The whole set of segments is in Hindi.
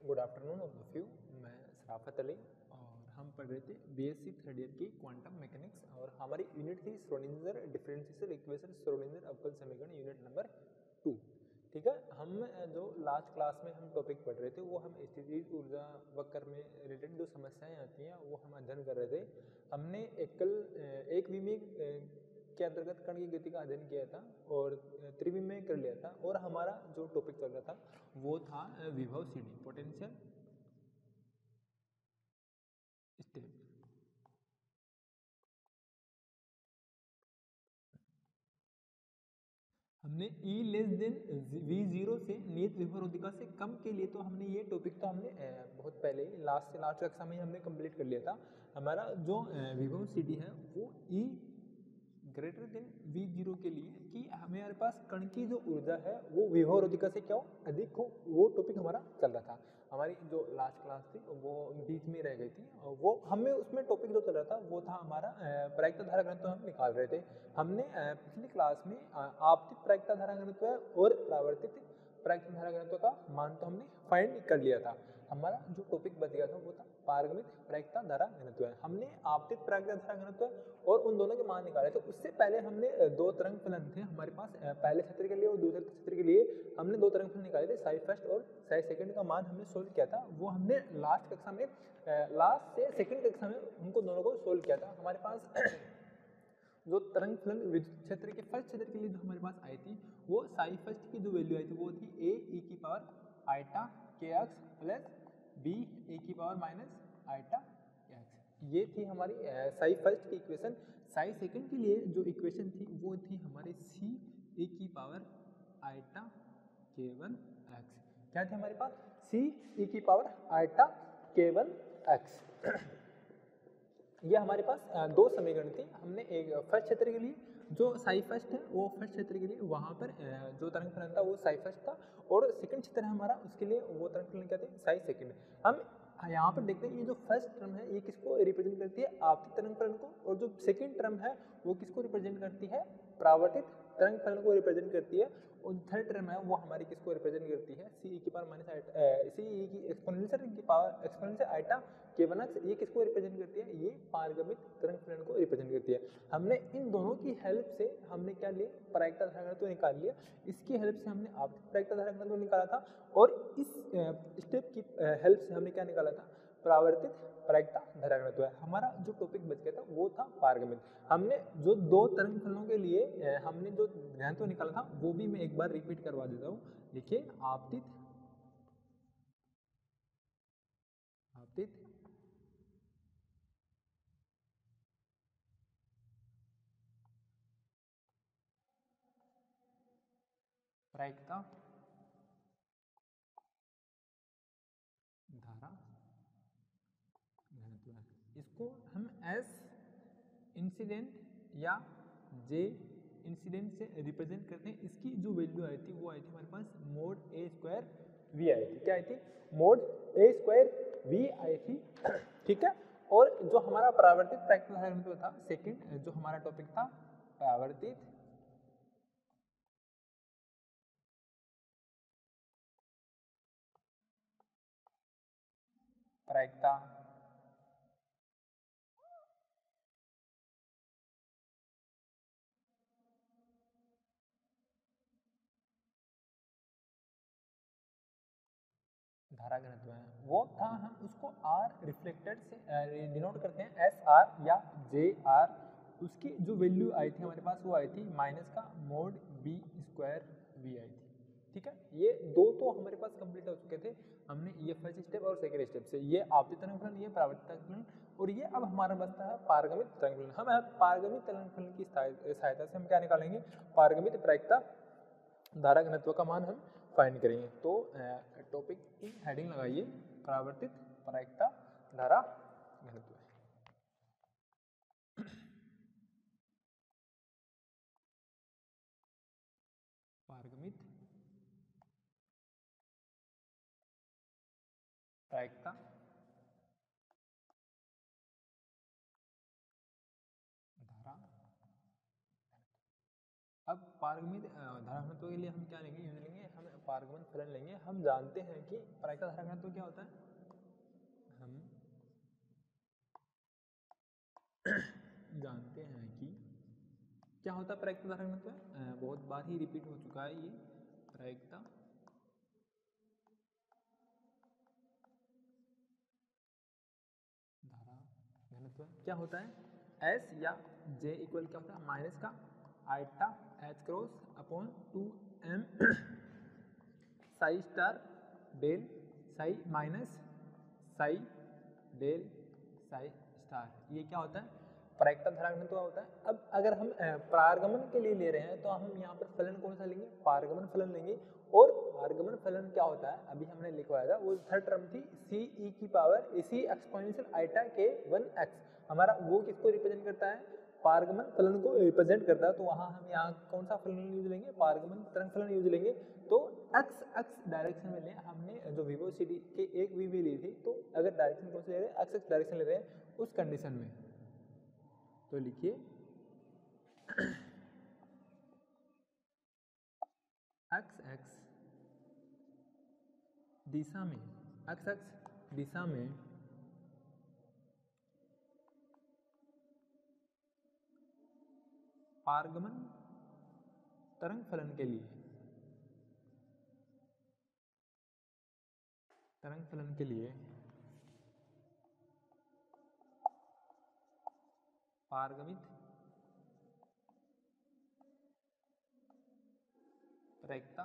Good afternoon of the few. मैं सराफत अली और हम पढ़ रहे थे बीएससी थर्ड ईयर की क्वांटम मैकेनिक्स और हमारी यूनिट थी श्रोडिंगर डिफरेंशियल इक्वेशन श्रोडिंगर अवकल समीकरण यूनिट नंबर 2। ठीक है, हम जो लास्ट क्लास में हम टॉपिक पढ़ रहे थे वो हम स्थितिज ऊर्जा वक्र में रिलेटेड जो समस्याएं आती हैं वो हम अध्ययन कर रहे थे। हमने एक विमीय के अंतर्गत कण की गति का अध्ययन किया था और त्रिविमीय कर लिया था और हमारा जो टॉपिक चल रहा था वो था विभव सीडी पोटेंशियल स्टेप। हमने E लेस देन V0 से नियत विभवरोधिका से कम के लिए तो हमने ये टॉपिक तो हमने बहुत पहले लास्ट कक्षा में हमने कंप्लीट कर लिया था। हमारा जो विभव सीडी है वो E ग्रेटर देन V0 के लिए कि हमारे पास कण की जो ऊर्जा है वो विभवरोधिका से क्या हो अधिक हो, वो टॉपिक हमारा चल रहा था। हमारी जो लास्ट क्लास थी वो बीच में रह गई थी और वो हमें उसमें टॉपिक जो चल रहा था वो था हमारा प्रायिकता धारा घनत्व हम निकाल रहे थे। हमने पिछली क्लास में आपतित प्रायिकता धारा घनत्व और परावर्तित प्रायिकता धारा घनत्व का मान तो हमने फाइंड कर लिया था। हमारा जो टॉपिक बच गया था वो था पारगमित प्रायिकता धारा घनत्व। हमने आपतित प्रायिकता धारा घनत्व और उन दोनों के मान निकाले थे। उससे पहले हमने दो तरंग फलन थे हमारे पास, पहले क्षेत्र के लिए और दूसरे क्षेत्र के लिए हमने दो तरंग फलन निकाले थे। साई फर्स्ट और साई सेकंड का मान हमने सोल्व किया था। वो हमने लास्ट कक्षा में लास्ट से सेकंड कक्षा में उनको दोनों को सोल्व किया था। हमारे पास जो तरंग फलन विद्युत क्षेत्र के फर्स्ट क्षेत्र के लिए जो हमारे पास आई थी वो साई फर्स्ट की जो वैल्यू आई थी वो थी a e की पावर आइटा के एक्स प्लस b e की पावर माइनस आइटा के एक्स। ये थी हमारी साई फर्स्ट की इक्वेशन। साई सेकंड के लिए जो इक्वेशन थी वो थी हमारे c e की पावर आइटा k1 x। क्या थी हमारे पास? c e की पावर आइटा k1 x। ये हमारे पास दो समीकरण थी। हमने एक फर्स्ट क्षेत्र के लिए जो साई फर्स्ट है वो फर्स्ट क्षेत्र के लिए वहां पर जो तरंग फलन था वो साई फर्स्ट था और सेकंड क्षेत्र हमारा उसके लिए वो तरंग फलन क्या थे? साई सेकंड। हम यहाँ पर देखते हैं ये जो फर्स्ट टर्म है ये किसको रिप्रेजेंट करती है? आपतित तरंग फलन को, और जो सेकंड टर्म है वो किसको रिप्रेजेंट करती है? परावर्तित तरंग फलन को रिप्रेजेंट करती है। और थर्ड टर्म है वो हमारी किसको रिप्रेजेंट करती है? सी की पावर माइनस सी की एक्सपोनेंशियल की power exponential iota k1 x। ये किसको रिप्रेजेंट करती है? ये पारगमित तरंग फलन को रिप्रेजेंट करती है। हमने इन दोनों की हेल्प से हमने क्या लिया? प्रायिकता धारा घनत्व निकाल लिया। इसकी हेल्प से हमने आपतित प्रायिकता धारा घनत्व निकाला था और इस स्टेप की हेल्प से हमने क्या निकाला था? परावर्तित प्रायिकता धारा घनत्व। हमारा जो टॉपिक बच गया था वो था पारगमित। हमने जो दो तरंग फलनों के लिए हमने जो घनत्व निकाला था वो भी मैं एक बार रिपीट करवा देता हूँ। देखिए, आपतित प्रायिकता धारा घनत्व, इसको हम एस इंसिडेंट या जे इंसिडेंट से रिप्रेजेंट करते हैं। इसकी जो वैल्यू आई थी वो आई थी हमारे पास मोड ए स्क्वायर वी आई थी। क्या आई थी? मोड ए स्क्वायर वी आई थी। ठीक है, और जो हमारा परावर्तित प्रायिकता धारा घनत्व था सेकंड जो हमारा टॉपिक था परावर्तित प्रायिकता धारा घनत्व है वो था, हम उसको आर रिफ्लेक्टेड से डिनोट करते हैं एस आर या जे आर। उसकी जो वैल्यू आई थी हमारे पास वो आई थी माइनस का मोड बी स्क्वायर वी आई थी। ठीक है, ये दो तो हमारे पास कंप्लीट हो चुके थे। हमने ये फर्स्ट स्टेप और सेकंड स्टेप से ये आपतित तरंग फलन, ये परावर्तित तरंग फलन, और ये अब हमारा बचता है पारगमित तरंग फलन। हम पारगमित तरंग फलन की सहायता से हम क्या निकालेंगे? पारगमित प्रायिकता धारा घनत्व का मान हम फाइंड करेंगे। तो टॉपिक की हेडिंग लगाइए परावर्तित प्रायिकता धारा घनत्व। पारगमित प्रायिकता धारा। अब पारगमित धारा घनत्व के लिए हम क्या लेंगे? यूनिट लेंगे। हम पारगमन फलन लेंगे। हम जानते हैं कि प्रायिकता धारा घनत्व क्या होता है, हम जानते हैं कि क्या होता है प्रायिकता धारा घनत्व, बहुत बार ही रिपीट हो चुका है ये प्रायिकता धारा घनत्व क्या होता है, एस या जे इक्वल क्या होता है माइनस का iota H cross upon 2m psi star del psi minus psi del psi star, ये क्या होता है प्रायिकता धारा घनत्व होता है। अब अगर हम पारगमन के लिए ले रहे हैं तो हम यहाँ पर फलन कौन सा लेंगे, पारगमन फलन लेंगे। और पारगमन फलन क्या होता है, अभी हमने लिखवाया था, वो थर्ड टर्म थी सी ई की पावर इसी एक्सपोनेंशियल आइटा के 1x, हमारा वो किसको रिप्रेजेंट करता है, पारगमन फलन को रिप्रेजेंट करता है। तो वहाँ हम यहाँ कौन सा फलन यूज लेंगे, पारगमन तरंग फलन यूज लेंगे। तो x डायरेक्शन में लें, हमने जो विवोसिटी के एक वी ली थी, तो अगर डायरेक्शन कौन से ले रहे हैं, x डायरेक्शन ले रहे हैं उस कंडीशन में, तो लिखिए x दिशा में, x दिशा में पारगमन तरंग फलन के लिए, तरंग फलन के लिए पारगमित प्रायिकता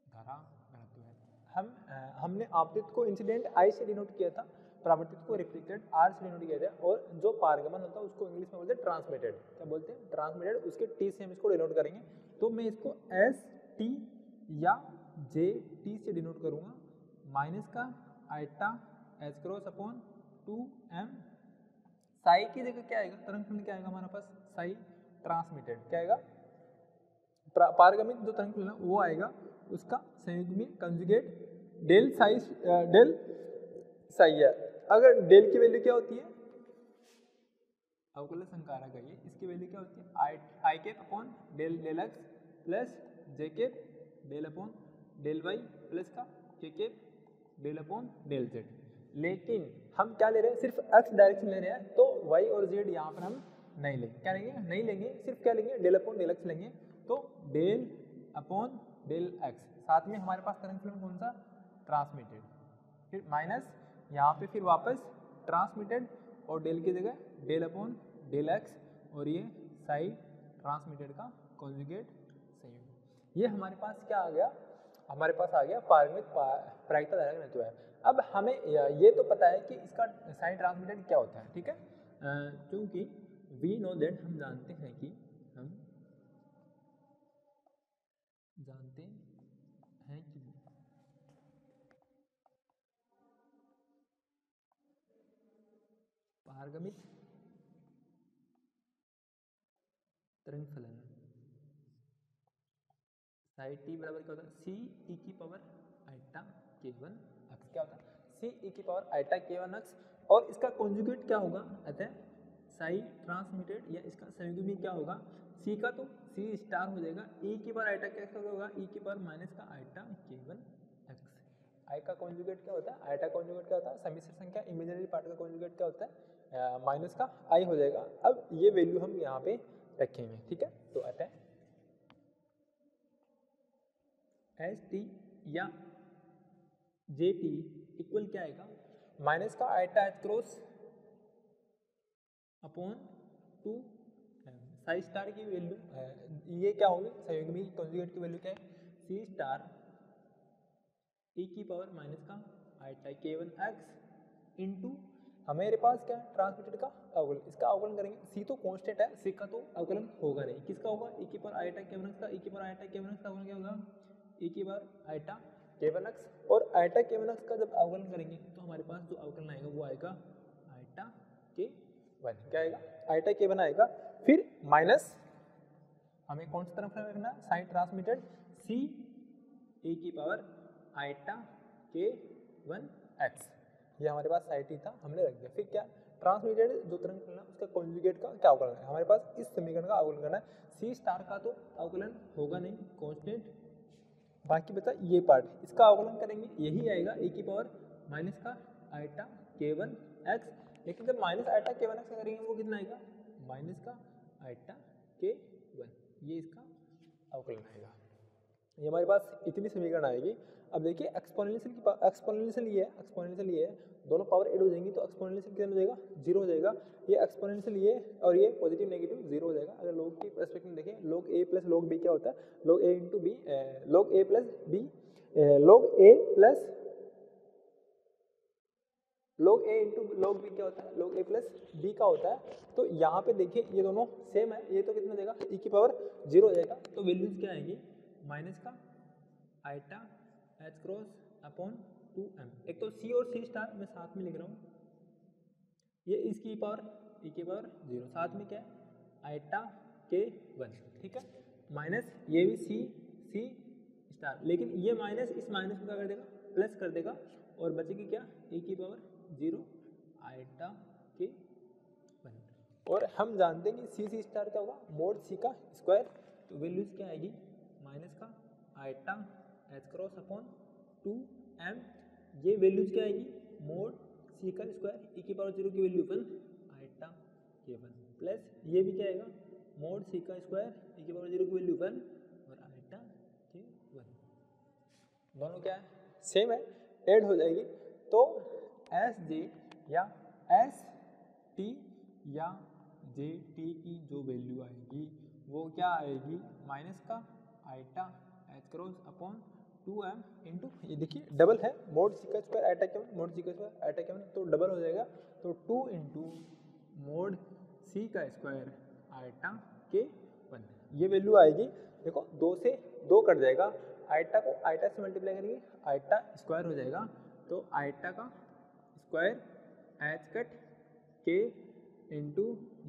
धारा घनत्व है। हमने आपतित को इंसिडेंट आई से डिनोट किया था, परावर्तित को रिफ्लेक्टेड आर से डिनोट किया था, और जो पारगमन होता है उसको इंग्लिश में बोलते हैं ट्रांसमिटेड, क्या बोलते हैं ट्रांसमिटेड, उसके टी से हम इसको डिनोट करेंगे। तो मैं इसको एस टी या जे टी से डिनोट करूंगा, माइनस का iota H cross upon 2m psi की जगह क्या आएगा, तरंग फलन क्या आएगा हमारे पास, साई ट्रांसमिटेड क्या आएगा, पारगमित जो तरंग फलन वो आएगा, उसका संयुग्मी कंजुगेट डेल साई है। अगर डेल की वैल्यू क्या होती है, अवकलज संकारक है ये, इसकी वैल्यू क्या होती है I cap upon del del X plus J cap del upon del Y plus का K cap del upon del Z. लेकिन हम क्या ले रहे हैं, सिर्फ एक्स डायरेक्शन ले रहे हैं, तो वाई और जेड यहाँ पर हम नहीं लेंगे, क्या लेंगे, नहीं लेंगे, सिर्फ क्या लेंगे डेल अपॉन डेल एक्स लेंगे। तो डेल अपॉन डेल एक्स, साथ में हमारे पास तरंग फलन कौन सा ट्रांसमिटेड, फिर माइनस यहाँ पे फिर वापस ट्रांसमिटेड, और डेल की जगह डेल अपॉन डेल एक्स, और ये साई ट्रांसमिटेड का कॉन्जुगेट संयुग्म। ये हमारे पास क्या आ गया, हमारे पास आ गया पारगमित प्रायिकता धारा घनत्व है। अब हमें ये तो पता है कि इसका साइन ट्रांसमिटेड क्या होता है, ठीक है, क्योंकि वी नो दैट, हम जानते हैं कि पारगमित तरंग फलन साई टी बराबर क्या होता है, सी ई की पावर आइटा k1 x, क्या होता है सी ई की पावर आइटा k1 x, और इसका कॉन्जुगेट क्या होगा, अतः साई ट्रांसमिटेड या इसका संयुग्मी क्या होगा, सी का तो सी स्टार हो जाएगा, ई की पावर आइटा क्या होगा, ई की पावर माइनस का आइटा k1 x। आई का कॉन्जुगेट क्या होता है, आइटा कॉन्जुगेट क्या होता है, सम्मिश्र संख्या इमेजिनरी पार्ट का कॉन्जुगेट क्या होता है, माइनस का आई हो जाएगा। अब ये वैल्यू हम यहाँ पे रखेंगे, ठीक है, तो अतः एस टी या जे टी इक्वल क्या आएगा, माइनस का iota H cross upon 2 psi star की वैल्यू, ये क्या होगी संयुग्मी कॉन्जुगेट की वैल्यू क्या है, सी स्टार ई की पावर माइनस का आइटा k1 x इंटू हमारे पास क्या है ट्रांसमिटेड का अवकलन, इसका अवकलन करेंगे, सी तो कांस्टेंट है, सी का तो अवकलन होगा नहीं, किसका होगा, ई की पावर आइटा k1 x का, ई की पावर आइटा k1 x का अवकलन क्या होगा, ई की पावर आइटा k1 x, और आइटा k1 x का जब अवकलन करेंगे तो हमारे पास जो अवकलन आएगा वो आएगा आइटा k1, क्या आएगा आइटा k1 आएगा, फिर माइनस हमें कौन सी तरफ रखना, साइन ट्रांसमिटेड सी ई की पावर आइटा k1 x, ये हमारे पास साई टी था, हमने रख दिया, फिर क्या ट्रांसमिटेड जो तरंग फलन है उसका कॉन्जुगेट का क्या अवकलन है, हमारे पास इस समीकरण का अवकलन करना है। सी स्टार का तो अवकलन होगा नहीं, कांस्टेंट, बाकी बचा ये पार्ट, इसका अवकलन करेंगे यही आएगा e की पावर माइनस का आइटा k1 x, लेकिन जब माइनस आइटा k1 x करेंगे वो कितना आएगा माइनस का आइटा k1, ये इसका अवकलन आएगा। ये हमारे पास इतनी समीकरण आएगी। अब देखिए एक्सपोनेंशियल की एक्सपोनेंशियल ये है, दोनों पावर ऐड हो जाएंगी तो एक्सपोनेंशियल कितना हो जाएगा 0 हो जाएगा। ये एक्सपोनेंशियल ये और ये पॉजिटिव नेगेटिव 0 हो जाएगा। अगर लोग की पर्सपेक्टिव में देखें, लोग a प्लस लोग b क्या होता है, लोग a इंटू बी, लोग a प्लस b, लोग a plus log a into log b क्या होता है, log a प्लस b का होता है। तो यहाँ पे देखिए ये दोनों सेम है, ये तो कितना देगा e की पावर 0 हो जाएगा। तो वैल्यूज क्या आएगी माइनस का iota h cross upon 2m, एक तो c और c स्टार मैं साथ में लिख रहा हूँ, ये इसकी पावर e की पावर 0, साथ में क्या है आइटा k1, ठीक है, माइनस ये भी c स्टार, लेकिन ये माइनस इस माइनस को क्या कर देगा प्लस कर देगा और बचेगी क्या e की पावर 0 आइटा k1। और हम जानते हैं कि c स्टार क्या होगा मोड c का स्क्वायर, तो वैल्यूज क्या आएगी माइनस का iota h cross upon 2m, ये वैल्यूज क्या आएगी मोड c का स्क्वायर e की पावर 0 की वैल्यू 1 आइटा k1 प्लस ये भी क्या आएगा मोड c का स्क्वायर e की पावर 0 की वैल्यू 1 और आइटा k1, दोनों क्या है सेम है, ऐड हो जाएगी। तो एस जे या एस टी या जे टी की जो वैल्यू आएगी वो क्या आएगी माइनस का iota H cross upon 2m into, ये देखिए डबल है मोड सी का square iota k1, mode C का स्क्वायर आइटा k1, तो डबल हो जाएगा, तो 2 इंटू मोड सी का स्क्वायर आइटा k1, ये वैल्यू आएगी। देखो 2 से 2 कट जाएगा, आइटा को आइटा से मल्टीप्लाई करेंगे आइटा स्क्वायर हो जाएगा, तो आइटा का स्क्वायर एच कट के इंटू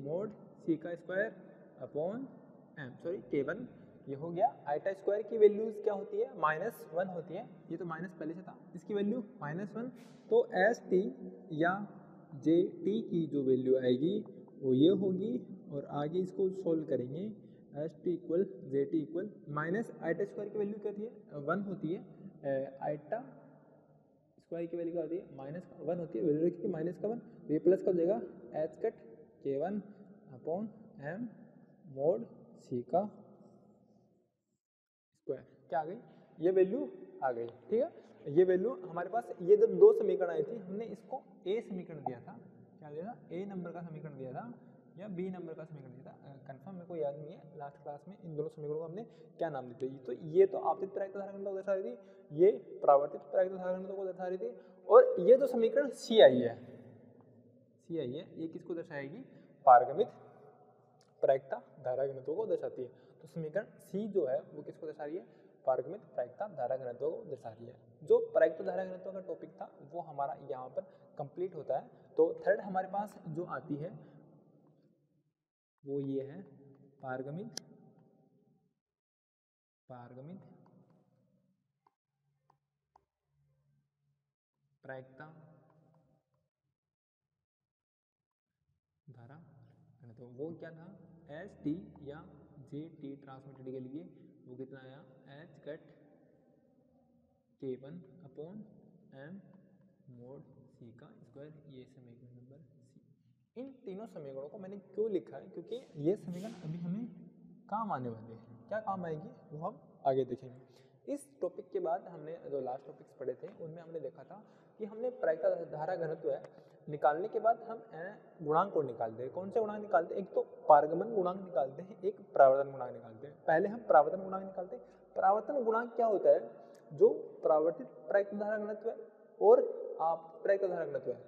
मोड सी का स्क्वायर अपॉन k1, ये हो गया। आइटा स्क्वायर की वैल्यूज क्या होती है -1 होती है, ये तो माइनस पहले से था, इसकी वैल्यू -1, तो एस टी या जे टी की जो वैल्यू आएगी वो ये होगी, और आगे इसको सोल्व करेंगे S T equal J T equal minus eta square की वैल्यू क्या होती है 1 होती है, आइटा स्क्वायर की वैल्यू क्या होती है -1 होती है, वैल्यू रखी माइनस का 1, तो ये प्लस का हो जाएगा H cut k1 upon m mod C का स्क्वायर, क्या आ गई ये वैल्यू आ गई, ठीक है। ये वैल्यू हमारे पास, ये जब दो समीकरण आई थी हमने इसको ए समीकरण दिया था, क्या दिया था ए नंबर का समीकरण दिया था या बी नंबर का समीकरण दिया था, कंफर्म मेरे को याद नहीं है, लास्ट क्लास में इन दोनों समीकरणों को हमने क्या नाम दिए थे। तो ये तो आपतित प्राकृत धारा घनत्व को दर्शा रही थी, ये परावर्तित प्राकृत धारा घनत्व को दर्शा रही थी, और ये जो समीकरण सी आई है ये किसको दर्शाएगी पारगमित प्रायिकता धारा घनत्व को दर्शाती है। तो समीकरण सी जो है वो किसको दर्शा रही है पारगमित प्रायिकता धारा घनत्व को दर्शा रही है। जो प्रायिकता धारा घनत्व का टॉपिक था वो हमारा यहाँ पर कंप्लीट होता है। तो थर्ड हमारे पास जो आती है वो ये है पारगमित प्रायिकता धारा घनत्व, वो क्या था एस टी या जे टी ट्रांसमिटेड के लिए वो कितना आया H cut k1 upon m mod c का स्क्वायर, ये समीकरण नंबर सी। इन तीनों समीकरणों को मैंने क्यों लिखा है, क्योंकि ये समीकरण अभी हमें काम आने वाले हैं, क्या काम आएगी वो हम आगे देखेंगे। इस टॉपिक के बाद हमने जो लास्ट टॉपिक्स पढ़े थे उनमें हमने देखा था कि हमने प्रायिकता धारा घनत्व है निकालने के बाद हम गुणांक को निकालते हैं। कौन से गुणांक निकालते हैं, एक तो पारगमन गुणांक निकालते हैं, एक परावर्तन गुणांक निकालते हैं। पहले हम परावर्तन गुणांक निकालते हैं। परावर्तन गुणांक क्या होता है, जो परावर्तित प्रायिकता धारा घनत्व है और आपतित प्रायिकता धारा घनत्व है,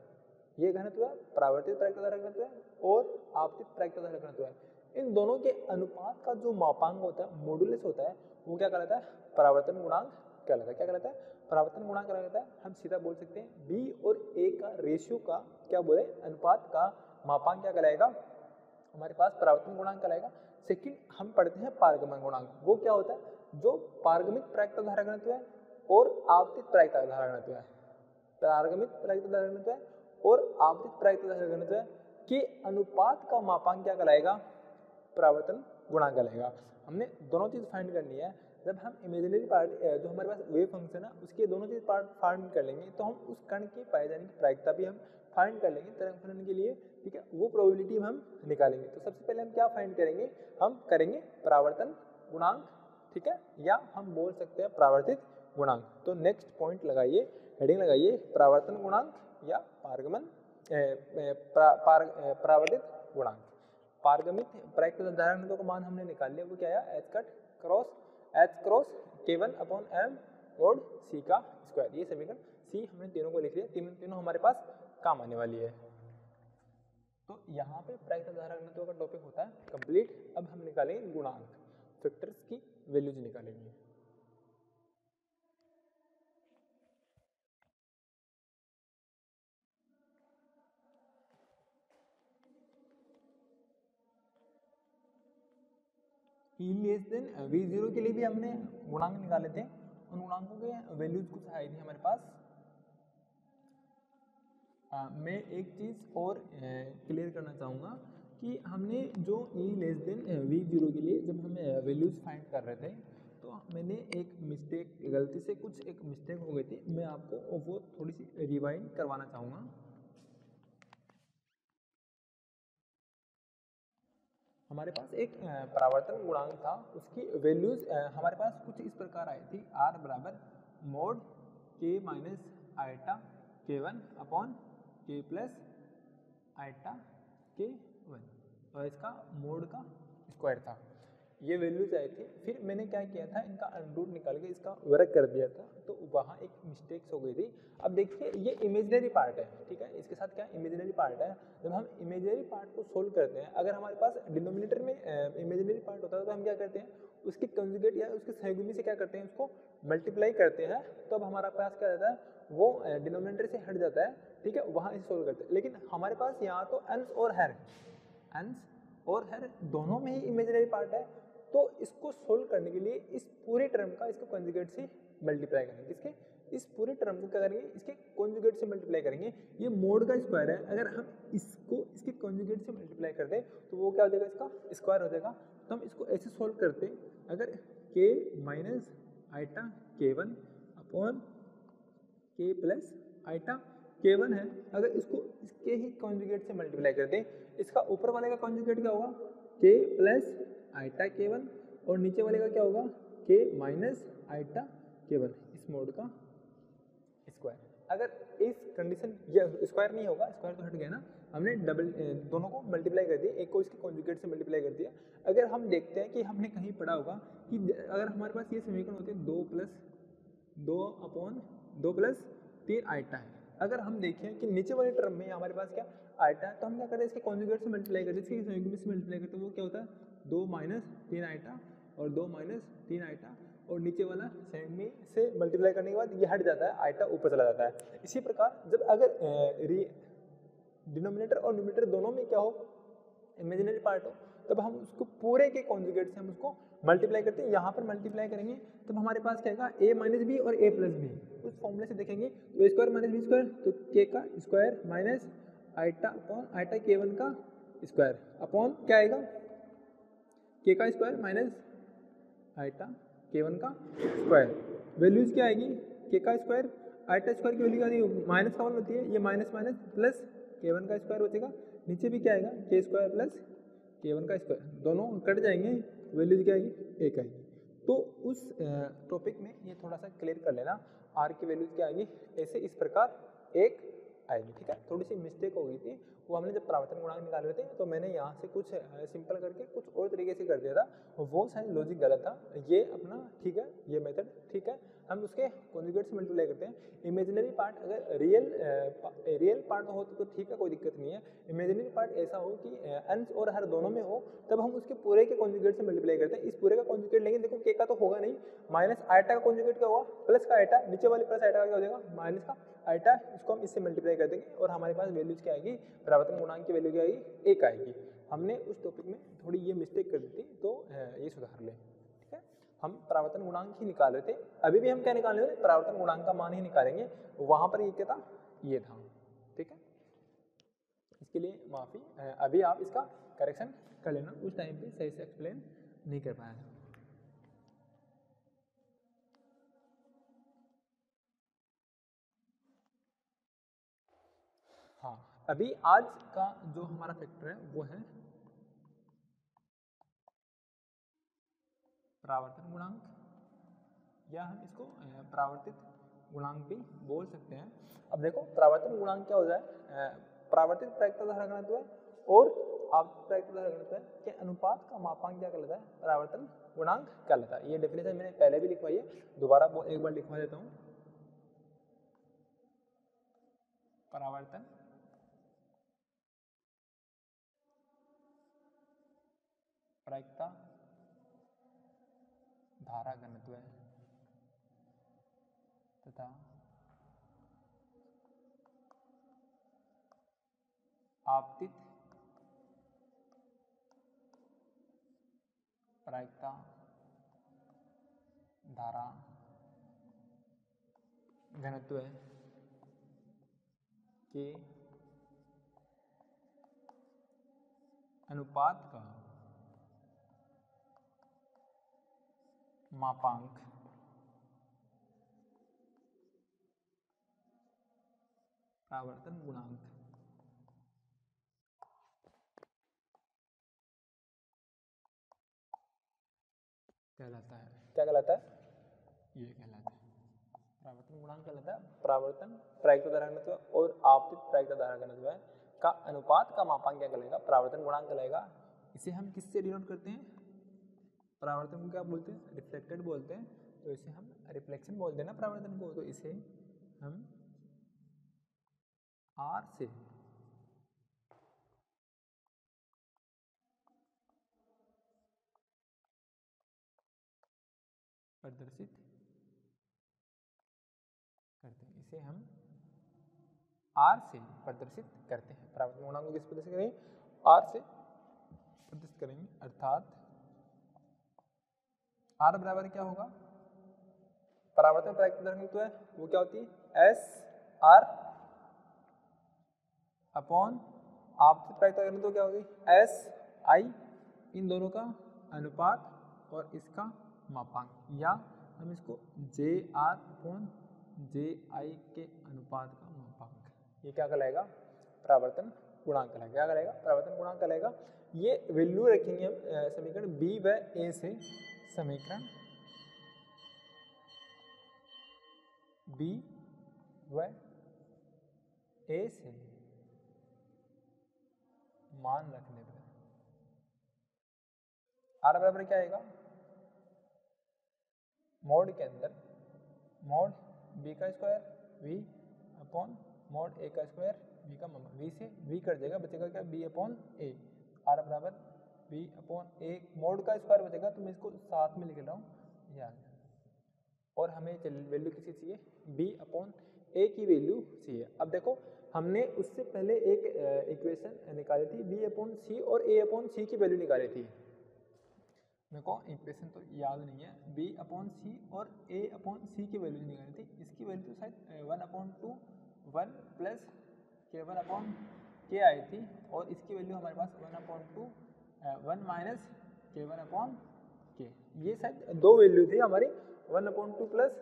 ये घनत्व है परावर्तित प्रायिकता धारा घनत्व है और आपतित प्रायिकता धारा घनत्व है, इन दोनों के अनुपात का जो मापांक होता है मॉडुलस होता है वो क्या कहलाता है परावर्तन गुणांक कहलाता है। क्या कहलाता है परावर्तन गुणांक कहलाता है। हम सीधा बोल सकते हैं बी और ए का रेशियो का क्या बोले अनुपात का मापांक क्या कहलाएगा हमारे पास परावर्तन गुणांक कहलाएगा। सेकंड हम पढ़ते हैं पारगमन गुणांक, वो क्या होता है जो पारगमित प्रायिकता धारा घनत्व है और आपतित प्रायिकता धारा घनत्व है, पारगमित प्रायिकता धारा घनत्व है और आवृत्ति प्रायिकता घनत्व के अनुपात का मापांक क्या कहलाएगा? परावर्तन गुणांक कहलाएगा। हमने दोनों चीज फाइंड करनी है। जब हम इमेजिनरी पार्ट जो हमारे पास वेव फंक्शन है उसके दोनों चीज पार्ट फाइंड कर लेंगे तो हम उस कण के पाए जाने की प्रायिकता भी हम फाइंड कर लेंगे तरंग फलन के लिए, ठीक है, वो प्रोबेबिलिटी हम निकालेंगे। तो सबसे पहले हम क्या फाइंड करेंगे? हम करेंगे परावर्तन गुणांक, ठीक है, या हम बोल सकते हैं परावर्तित गुणांक। तो नेक्स्ट पॉइंट लगाइए, हेडिंग लगाइए परावर्तन गुणांक या पारगमन परावर्तित गुणांक। पारगमित प्रायिकता धारणा का मान हमने निकाल लिया, वो क्या है? H cross K1 upon M और C का स्क्वायर। ये समीकरण C हमने तीनों को लिख लिया, तीनों हमारे पास काम आने वाली है। तो यहाँ पे प्रायिकता धारा घनत्व का टॉपिक होता है कंप्लीट। अब हम निकालेंगे गुणांक, फैक्टर्स की वैल्यूज निकालेंगे। E लेस देन V0 के लिए भी हमने गुणांक निकाले थे, उन गुणांकों के वैल्यूज कुछ आई थी हमारे पास। मैं एक चीज़ और क्लियर करना चाहूँगा कि हमने जो E लेस देन V0 के लिए जब हम वैल्यूज फाइंड कर रहे थे तो मैंने एक मिस्टेक, गलती से कुछ एक मिस्टेक हो गई थी, मैं आपको वो थोड़ी सी रिवाइंड करवाना चाहूँगा। हमारे पास एक परावर्तन गुणांक था, उसकी वैल्यूज हमारे पास कुछ इस प्रकार आई थी। R बराबर mod K minus eta K1 upon K plus eta K1 और इसका मोड का स्क्वायर था। ये वैल्यूज आई थी। फिर मैंने क्या किया था, इनका अंडरूट निकाल के इसका वर्ग कर दिया था, तो वहाँ एक मिस्टेक्स हो गई थी। अब देखिए ये इमेजिनरी पार्ट है, ठीक है, इसके साथ क्या इमेजिनरी पार्ट है। जब हम इमेजिनरी पार्ट को सोल्व करते हैं, अगर हमारे पास डिनोमिनेटर में इमेजिनरी पार्ट होता है तो हम क्या करते हैं, उसके कंजुगेट या उसके सहयोगी से क्या करते हैं, उसको मल्टीप्लाई करते हैं। तो अब हमारा पास क्या रहता है, वो डिनोमिनेटर से हट जाता है, ठीक है, वहाँ इसे सोल्व करते हैं। लेकिन हमारे पास यहाँ तो अंश और हर दोनों में ही इमेजिनरी पार्ट है, तो इसको सोल्व करने के लिए इस पूरे टर्म का इसको कंजुगेट से मल्टीप्लाई करेंगे। किसके? इस पूरे टर्म को क्या करेंगे, इसके कंजुगेट से मल्टीप्लाई करेंगे। ये मोड का स्क्वायर है, अगर हम इसको इसके कंजुगेट से मल्टीप्लाई कर दें तो वो क्या हो जाएगा, इसका स्क्वायर हो जाएगा। तो हम इसको ऐसे सोल्व करते हैं, अगर k minus eta K1 upon K plus eta K1 है, अगर इसको इसके ही कॉन्जुगेट से मल्टीप्लाई कर दें, इसका ऊपर वाले का कॉन्जुगेट क्या होगा, K प्लस आइटा K1 और नीचे वाले का क्या होगा, K माइनस आइटा K1, इस मोड का स्क्वायर। अगर इस कंडीशन, ये स्क्वायर नहीं होगा, स्क्वायर तो हट गया ना, हमने डबल दोनों को मल्टीप्लाई कर दिया, एक को इसके कॉन्जुगेट से मल्टीप्लाई कर दिया। अगर हम देखते हैं कि हमने कहीं पढ़ा होगा कि अगर हमारे पास ये समीकरण होते हैं 2 प्लस 2 अपॉन 2 प्लस 3 आइटा है, अगर हम देखें कि नीचे वाले टर्म में हमारे पास क्या आइटा है, तो हम क्या करते हैं, इसके कॉन्जुगेट से मल्टीप्लाई करते हैं, इसके सहयोगी से मल्टीप्लाई करते हैं, वो क्या होता है 2 माइनस 3 आइटा और 2 माइनस 3 आइटा, और नीचे वाला सहयोगी से मल्टीप्लाई करने के बाद ये हट जाता है, आइटा ऊपर चला जाता है। इसी प्रकार जब अगर डिनोमिनेटर और न्यूमरेटर दोनों में क्या हो, इमेजिनरी पार्ट हो, तब हम उसको पूरे के कॉन्जुगेट से हम उसको मल्टीप्लाई करते हैं। यहाँ पर मल्टीप्लाई करेंगे तब हमारे पास क्या आएगा, a माइनस बी और a प्लस बी। उस फॉर्मूले से देखेंगे तो a square minus b square, तो k का square minus eta upon eta K1 का स्क्वायर अपॉन क्या आएगा, k का स्क्वायर माइनस आइटा K1 का स्क्वायर। वैल्यूज क्या आएगी, k का स्क्वायर आइटा स्क्वायर की वैल्यू क्या आएगी, माइनस का वन होती है, ये माइनस माइनस प्लस K1 का स्क्वायर बचेगा, नीचे भी क्या आएगा k स्क्वायर प्लस K1 का स्क्वायर, दोनों कट जाएंगे, वैल्यूज क्या आएगी, एक आएगी। तो उस टॉपिक में ये थोड़ा सा क्लियर कर लेना, r की वैल्यूज क्या आएगी, ऐसे इस प्रकार एक आएगी, ठीक है। थोड़ी सी मिस्टेक हो गई थी, वो हमने जब परावर्तन गुणांक निकाल रहे थे तो मैंने यहाँ से कुछ सिंपल करके कुछ और तरीके से कर दिया था, वो शायद लॉजिक गलत था। ये अपना ठीक है, ये मेथड ठीक है, हम उसके कॉन्जुगेट से मल्टीप्लाई करते हैं। इमेजिनरी पार्ट अगर रियल पार्ट हो तो ठीक है, कोई दिक्कत नहीं है। इमेजिनरी पार्ट ऐसा हो कि अंश और हर दोनों में हो, तब हम उसके पूरे के कॉन्जुगेट से मल्टीप्लाई करते हैं। इस पूरे का कॉन्जुगेट लेंगे, देखो k का तो होगा नहीं, माइनस आइटा का कॉन्जुगेट क्या होगा, प्लस का आइटा, नीचे वाले प्लस आइटा का क्या हो जाएगा, माइनस का आइटा, इसको हम इससे मल्टीप्लाई कर देंगे और हमारे पास वैल्यूज क्या आएगी, परावर्तन गुणांक की वैल्यू क्या आएगी, एक आएगी। हमने उस टॉपिक में थोड़ी ये मिस्टेक कर दी थी, तो ये सुधार लें, ठीक है। हम परावर्तन गुणांक ही निकाल रहे थे, अभी भी हम क्या निकाल रहे थे, परावर्तन गुणांक का मान ही निकालेंगे। वहां पर ये क्या था, ये था, ठीक है। इसके लिए माफ़ी। अभी आप इसका करेक्शन कर लेना, उस टाइम पे सही से एक्सप्लेन नहीं कर पाया था। हाँ, अभी आज का जो हमारा फैक्टर है वो है परावर्तन गुणांक, या हम इसको परावर्तित गुणांक भी बोल सकते हैं। अब देखो परावर्तन गुणांक क्या हो जाए, परावर्तित प्रायिकता धारा घनत्व और आपतित प्रायिकता धारा घनत्व के अनुपात का मापांक क्या कहलाता है, परावर्तन गुणांक कहलाता है। ये डेफिनेशन मैंने पहले भी लिखवाई है, दोबारा एक बार लिखवा देता हूँ। परावर्तन प्रायिकता धारा घनत्व तथा आपतित प्रायिकता धारा घनत्व के अनुपात का मापांक परावर्तन गुणांक कहलाता है। क्या कहलाता है, ये कहलाता है परावर्तन गुणांक कहलाता है। परावर्तन प्रायिकता धारा घनत्व और आपतित प्रायिकता धारा घनत्व का अनुपात का मापांक क्या कहलाएगा, परावर्तन गुणांक कहलाएगा। इसे हम किससे डिनोट करते हैं, परावर्तन को क्या बोलते हैं, रिफ्लेक्टेड बोलते हैं, तो इसे हम रिफ्लेक्शन बोलते हैं ना परावर्तन को, तो इसे हम R से प्रदर्शित करते हैं। इसे हम R से प्रदर्शित करते हैं। परावर्तन गुणांक को किस प्रदर्शित करेंगे, R से प्रदर्शित करेंगे, अर्थात R बराबर क्या होगा, परावर्तन प्रायिकता धारा घनत्व है वो क्या होती है, S R अपॉन आपतित प्रायिकता धारा घनत्व क्या होगी, S I, इन दोनों का अनुपात और इसका मापांक, या हम इसको JR अपॉन JI के अनुपात का मापांक, ये क्या कहलाएगा, परावर्तन गुणांक कहलाएगा। क्या कहलाएगा, परावर्तन गुणांक कहलाएगा। ये वैल्यू रखेंगे हम समीकरण B व A से, समीकरण B व A से मान रखने पर R बराबर क्या आएगा, मोड के अंदर मोड B का square V upon mode A का स्क्वायर V का मापांक, V से V कट जाएगा, बचेगा क्या, B अपॉन A। R बराबर B अपॉन A, मोड का स्क्वायर बचेगा, तो मैं इसको साथ में लिख रहा हूँ यार, और हमें वैल्यू किसी चाहिए, B अपॉन A की वैल्यू चाहिए। अब देखो हमने उससे पहले एक इक्वेशन निकाली थी, B अपॉन C और A अपॉन C की वैल्यू निकाली थी। मेरे को इक्वेशन तो याद नहीं है, B अपॉन C और A अपॉन C की वैल्यू निकाली थी। इसकी वैल्यू तो शायद 1/2 1 प्लस K1 अपॉन K आई थी, और इसकी वैल्यू हमारे पास 1/2 1 माइनस K1 अपॉन K, ये शायद दो वैल्यू थी हमारी, 1/2 प्लस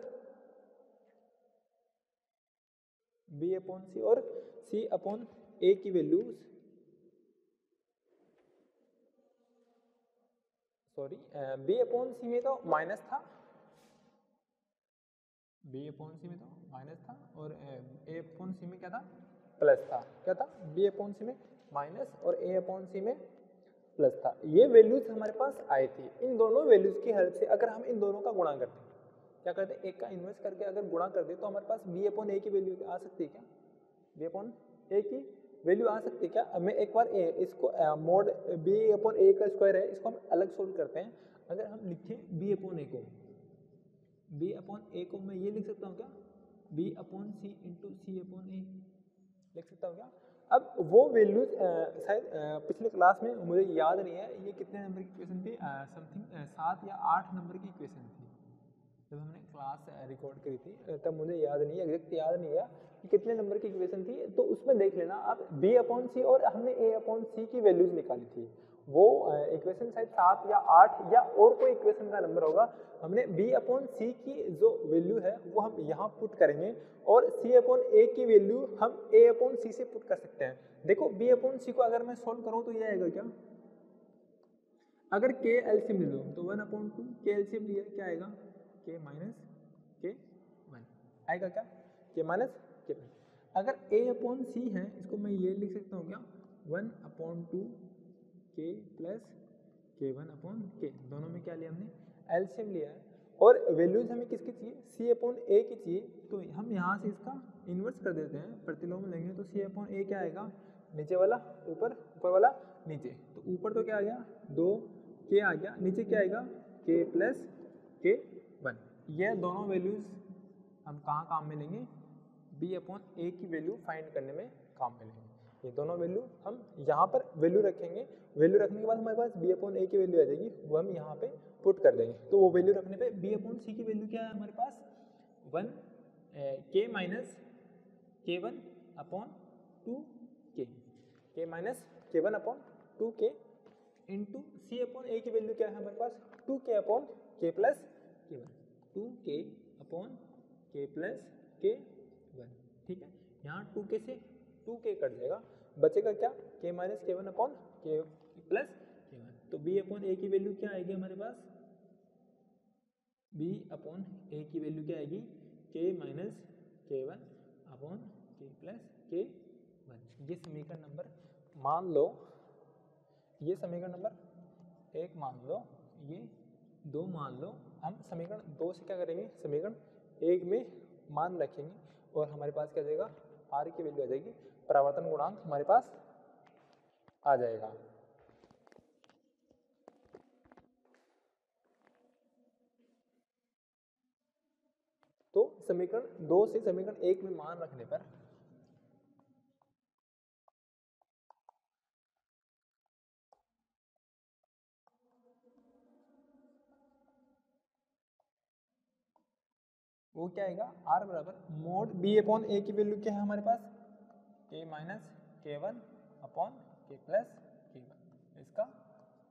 B अपॉन C और C अपॉन A की value, sorry B upon C में तो माइनस था, B अपॉन C में तो माइनस था, और A अपॉन C में क्या था, प्लस था। क्या था, B अपॉन C में माइनस और A अपॉन C में प्लस था। ये वैल्यूज हमारे पास आई थी। इन दोनों वैल्यूज की हेल्प से अगर हम इन दोनों का गुणा करते हैं, क्या करते हैं, एक का इन्वर्स करके अगर गुणा कर दे तो हमारे पास B अपॉन A की वैल्यू आ सकती है क्या, B अपॉन A की वैल्यू आ सकती है क्या। मैं एक बार इसको मोड B अपॉन A का स्क्वायर है, इसको हम अलग सोल्व करते हैं। अगर हम लिखें B अपॉन A को, B अपॉन A को मैं ये लिख सकता हूँ क्या, B upon C into C upon A लिख सकता हूँ क्या। अब वो वैल्यूज शायद पिछले क्लास में, मुझे याद नहीं है ये कितने नंबर की इक्वेशन थी, समथिंग 7 या 8 नंबर की इक्वेशन थी, जब हमने क्लास रिकॉर्ड करी थी तब मुझे याद नहीं, एग्जैक्ट याद नहीं है कि कितने नंबर की इक्वेशन थी, तो उसमें देख लेना आप b/c और हमने a/c की वैल्यूज निकाली थी। वो इक्वेशन शायद 7 या 8 या और कोई इक्वेशन का नंबर होगा। हमने b/c की जो वैल्यू है वो हम यहाँ पुट करेंगे और c/a की वैल्यू हम a/c से पुट कर सकते हैं। देखो b/c को अगर मैं सोल्व करूँ तो ये आएगा क्या, अगर k एलसीएम ले लो तो 1/2 k एलसीएम लिया क्या आएगा, k माइनस k 1 आएगा क्या, k माइनस k 1। अगर a/c है इसको मैं ये लिख सकता हूँ क्या, 1/2 k प्लस k1/k, दोनों में क्या लिया हमने, एलसीएम लिया है। और वैल्यूज हमें किसकी चाहिए, c/a की चाहिए, तो हम यहाँ से इसका इन्वर्स कर देते हैं, प्रतिलोम लेंगे तो c/a क्या आएगा, नीचे वाला ऊपर, ऊपर वाला नीचे, तो ऊपर तो क्या आ गया 2k आ गया, नीचे क्या आएगा k प्लस k1। ये दोनों वैल्यूज हम कहाँ काम में लेंगे, b/a की वैल्यू फाइंड करने में काम में लेंगे। ये दोनों वैल्यू हम यहाँ पर वैल्यू रखेंगे, वैल्यू रखने के बाद हमारे पास b/a की वैल्यू आ जाएगी, वो हम यहाँ पे पुट कर देंगे। तो वो वैल्यू रखने पे b/c की वैल्यू क्या है हमारे पास, 1k minus k1/2k, k minus k1/2k into c/a की वैल्यू क्या है हमारे पास, 2k/k plus k1, 2k/k plus k1। ठीक है, यहाँ 2k से 2k कट जाएगा, बचेगा क्या, k minus k1/k plus k1। तो b/a की वैल्यू क्या आएगी हमारे पास, b/a की वैल्यू क्या आएगी, k minus k1/k plus k1। ये समीकरण नंबर मान लो, ये समीकरण नंबर 1 मान लो, ये 2 मान लो। हम समीकरण 2 से क्या करेंगे, समीकरण 1 में मान रखेंगे और हमारे पास क्या जाएगा, r की वैल्यू आ जाएगी, परावर्तन गुणांक हमारे पास आ जाएगा। तो समीकरण 2 से समीकरण 1 में मान रखने पर वो क्या आएगा, r बराबर मोड b/a की वैल्यू क्या है हमारे पास, k minus k1/k plus k1 इसका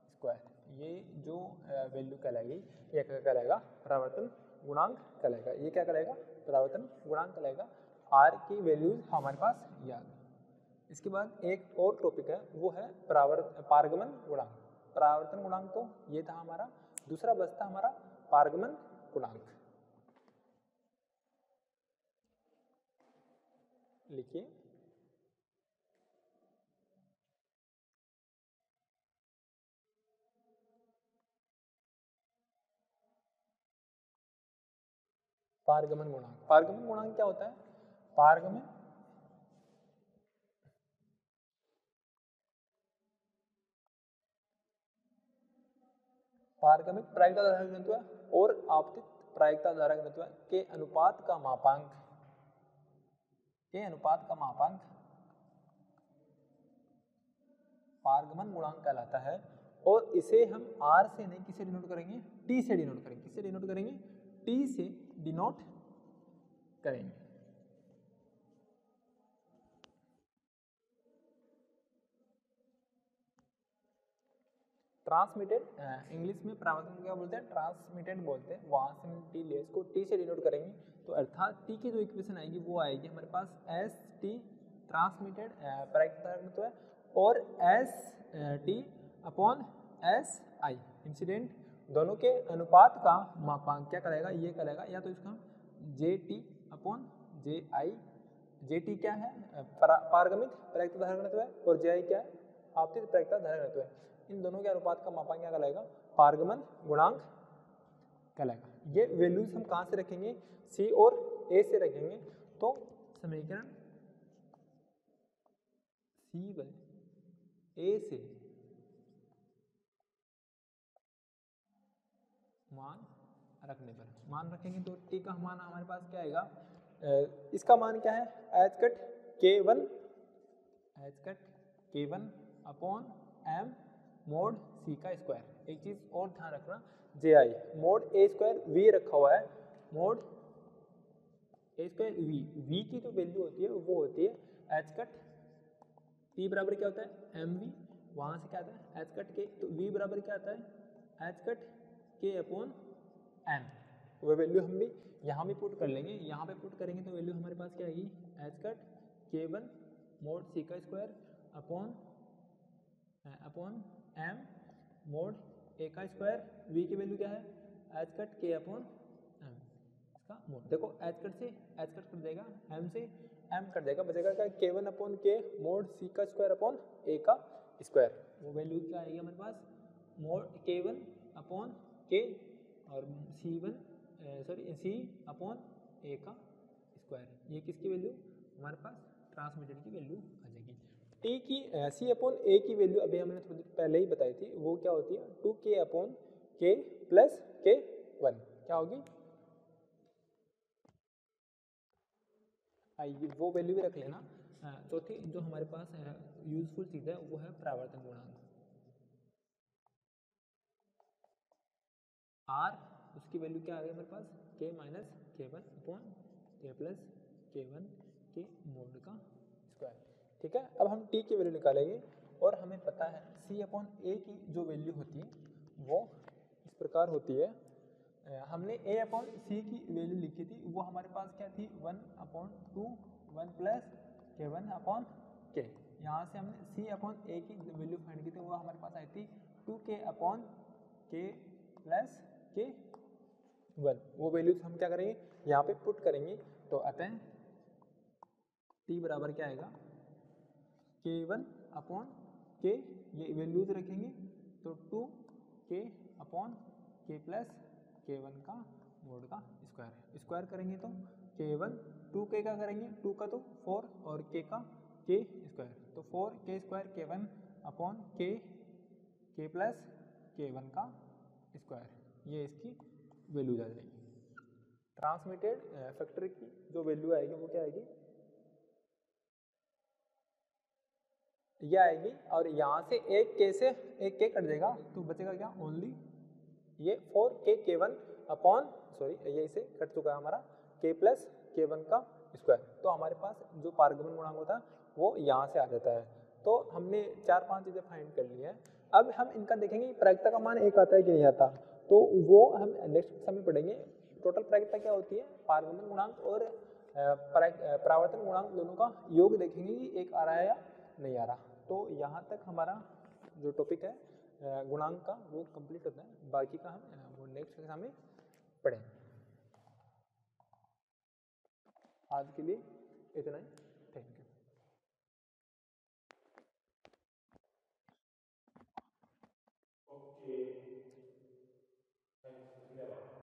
स्क्वायर। ये जो वैल्यू कहलाएगी ये क्या कहलाएगा, परावर्तन गुणांक कहलाएगा। ये क्या कहलाएगा, परावर्तन गुणांक कहलाएगा। r की वैल्यूज हमारे पास याद है। इसके बाद एक और टॉपिक है, वो है पारगमन गुणांक। परावर्तन गुणांक तो ये था हमारा, दूसरा बचता हमारा पारगमन गुणांक। लिखिए, पारगमन गुणांक। पारगमन गुणांक क्या होता है, पारगमन पारगमिक प्रायिकता धारक घनत्व और आपतित प्रायिकता धारक घनत्व के अनुपात का मापांक, के अनुपात का मापांक पारगमन गुणांक कहलाता है। और इसे हम r से नहीं किसे डिनोट करेंगे, t से डिनोट करेंगे। किससे डिनोट करेंगे, t से डिनोट करेंगे। ट्रांसमिटेड, इंग्लिश में परावर्तन क्या बोलते हैं, ट्रांसमिटेड बोलते हैं, वहां से हम t ले, इसको t से डिनोट करेंगे। तो अर्थात t की जो इक्वेशन आएगी वो आएगी हमारे पास एस टी ट्रांसमिटेड प्रायिकता घनत्व और S T upon S I incident, दोनों के अनुपात का मापांक क्या कहलाएगा, ये कहलाएगा या तो इसका जे टी अपॉन जे आई। जे टी क्या है, पारगमित प्रायिकता धारक घनत्व है, और जे आई क्या है, आपतित प्रायिकता धारक घनत्व है। इन दोनों के अनुपात का मापांक क्या कहलाएगा, पारगमन गुणांक कहलाएगा। ये वैल्यूज हम कहाँ से रखेंगे, सी और ए से रखेंगे। तो समीकरण सी बाय ए से मान रखने पर, मान रखेंगे तो टी का मान हमारे पास क्या आएगा, इसका मान क्या है, h cut k1 upon m mod c का स्क्वायर। एक चीज और ध्यान रखना, j i mod a square v रखा हुआ है, mod a square v, v की जो वैल्यू होती है वो होती है एच कट पी बराबर क्या होता है एम वी, वहाँ से क्या आता है एच कट के, तो वी बराबर क्या आता है एच कट के अपॉन एम। वो वैल्यू हम भी यहाँ भी पुट कर लेंगे, यहाँ पे पुट करेंगे तो वैल्यू हमारे पास क्या आएगी एच कट के वन मोड सी का स्क्वायर अपॉन एम मोड ए का स्क्वायर, वी की वैल्यू क्या है एच कट के अपॉन एम, इसका मोड देखो एच कट से एच कट कर देगा, एम से एम कर देगा, बचेगा क्या के वन अपॉन के मोड सी का स्क्वायर अपॉन ए का स्क्वायर। वो वैल्यू क्या आएगी हमारे पास मोड के वन अपॉन के और सी वन सॉरी सी अपॉन ए का स्क्वायर, ये किसकी वैल्यू हमारे पास ट्रांसमिटेड की वैल्यू आ जाएगी। टी की सी अपॉन ए की वैल्यू अभी हमने थोड़ी देर पहले ही बताई थी, वो क्या होती है 2k अपॉन के प्लस के वन, क्या होगी वो वैल्यू भी रख लेना। चौथी जो हमारे पास यूजफुल चीज़ है वो है परावर्तन गुणांक आर, उसकी वैल्यू क्या आ गई हमारे पास के माइनस के वन अपॉन के प्लस के वन के मोड का स्क्वायर। ठीक है, अब हम टी की वैल्यू निकालेंगे और हमें पता है सी अपॉन ए की जो वैल्यू होती है वो इस प्रकार होती है, हमने ए अपॉन सी की वैल्यू लिखी थी, वो हमारे पास क्या थी 1/2 1 प्लस के वन अपॉन के, यहाँ से हमने सी अपॉन ए की वैल्यू फाइंड की थी, वो हमारे पास आई थी 2k अपॉन के प्लस के वन। वो वैल्यूज हम क्या करेंगे यहाँ पे पुट करेंगे, तो अतः टी बराबर क्या आएगा के वन अपॉन के, ये वैल्यूज रखेंगे तो 2k अपॉन के प्लस के वन का मोड का स्क्वायर, स्क्वायर करेंगे तो के वन 2k का करेंगे 2 का तो 4 और के का के स्क्वायर, तो 4k स्क्वायर के वन अपॉन के प्लस के वन का स्क्वायर, ये इसकी वैल्यू आ जाएगी। ट्रांसमिटेड फैक्टर की जो वैल्यू आएगी वो क्या आएगी ये आएगी, और यहाँ से एक के से एक के कट जाएगा तो बचेगा क्या ओनली ये 4k के वन अपॉन सॉरी ये इसे कट चुका है हमारा के प्लस के वन का स्क्वायर, तो हमारे पास जो पारगमन गुणांक होता है वो यहाँ से आ जाता है। तो हमने 4-5 चीज़ें फाइंड कर ली हैं, अब हम इनका देखेंगे प्रायिकता का मान एक आता है कि नहीं आता, तो वो हम नेक्स्ट कक्षा में पढ़ेंगे। टोटल प्रायिकता क्या होती है, पारगमन गुणांक और परावर्तन गुणांक दोनों का योग देखेंगे कि एक आ रहा है या नहीं आ रहा। तो यहाँ तक हमारा जो टॉपिक है गुणांक का वो कंप्लीट होता है, बाकी का हम वो नेक्स्ट कक्षा में पढ़ेंगे। आज के लिए इतना ही।